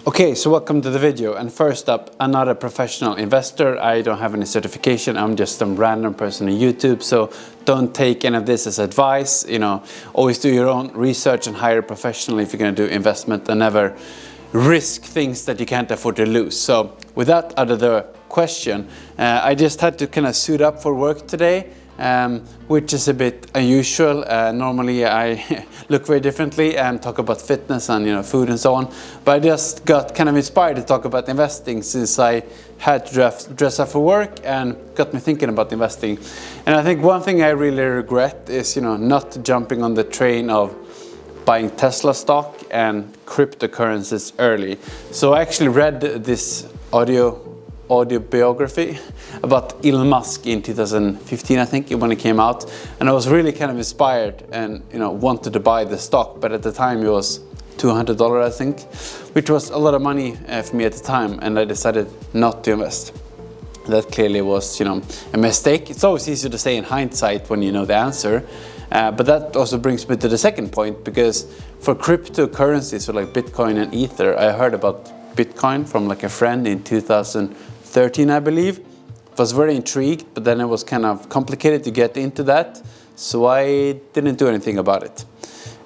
Okay, so welcome to the video. And first up, I'm not a professional investor. I don't have any certification. I'm just some random person on YouTube. So don't take any of this as advice. Always do your own research and hire a professional if you're going to do investment, and never risk things that you can't afford to lose. So with that out of the question, I just had to kind of suit up for work today. Which is a bit unusual. Normally I look very differently and talk about fitness and food and so on. But I just got kind of inspired to talk about investing since I had to dress up for work, and got me thinking about investing. And I think one thing I really regret is not jumping on the train of buying Tesla stock and cryptocurrencies early. So I actually read this audio biography about Elon Musk in 2015, I think, when it came out, and I was really kind of inspired and wanted to buy the stock, but at the time it was $200, I think, which was a lot of money for me at the time, and I decided not to invest. That clearly was a mistake. It's always easier to say in hindsight when you know the answer, but that also brings me to the second point, because for cryptocurrencies, so like Bitcoin and Ether, I heard about Bitcoin from like a friend in 2013, I believe. Was very intrigued, but then it was kind of complicated to get into that, so I didn't do anything about it.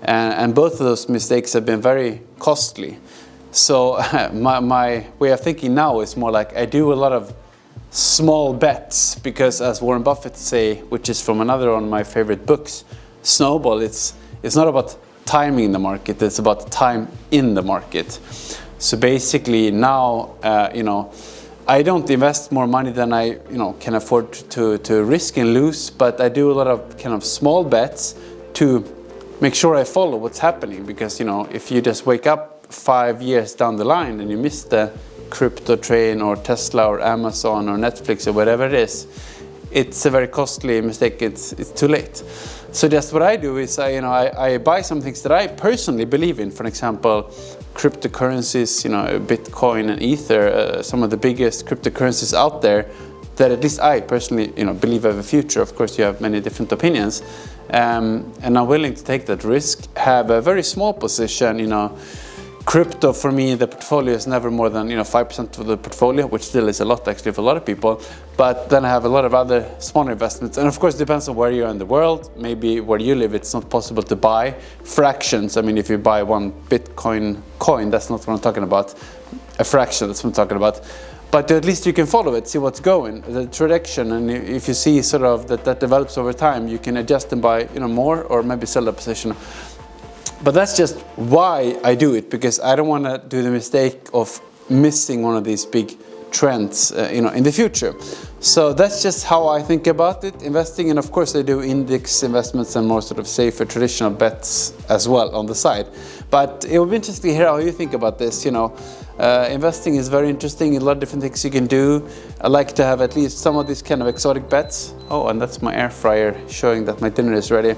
And both of those mistakes have been very costly. So my way of thinking now is more like I do a lot of small bets, because as Warren Buffett say, which is from another one of my favorite books, Snowball, it's not about timing the market, it's about time in the market. So basically now, I don't invest more money than I can afford to risk and lose, but I do a lot of kind of small bets to make sure I follow what's happening, because if you just wake up 5 years down the line and you miss the crypto train or Tesla or Amazon or Netflix or whatever it is, it's a very costly mistake. It's too late. So just what I do is I buy some things that I personally believe in. For example, cryptocurrencies, Bitcoin and Ether, some of the biggest cryptocurrencies out there that at least I personally believe have a future. Of course, you have many different opinions, and I'm willing to take that risk. Have a very small position. Crypto for me, the portfolio is never more than 5% of the portfolio, which still is a lot actually for a lot of people. But then I have a lot of other smaller investments, and of course it depends on where you are in the world. Maybe where you live, it's not possible to buy fractions. I mean, if you buy one Bitcoin coin, that's not what I'm talking about. A fraction, that's what I'm talking about. But at least you can follow it, see what's going, the trajectory, and if you see sort of that develops over time, you can adjust and buy more, or maybe sell a position. But that's just why I do it, because I don't want to do the mistake of missing one of these big trends, in the future. So that's just how I think about it, investing. And of course I do index investments and more sort of safer traditional bets as well on the side. But it will be interesting to hear how you think about this. Investing is very interesting. A lot of different things you can do. I like to have at least some of these kind of exotic bets. Oh, and that's my air fryer showing that my dinner is ready.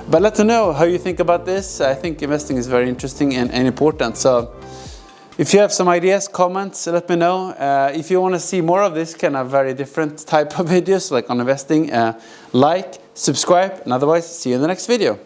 But let me know how you think about this. I think investing is very interesting and important. So if you have some ideas, comments, let me know. If you want to see more of this kind of very different type of videos, like on investing, like, subscribe, and otherwise, see you in the next video.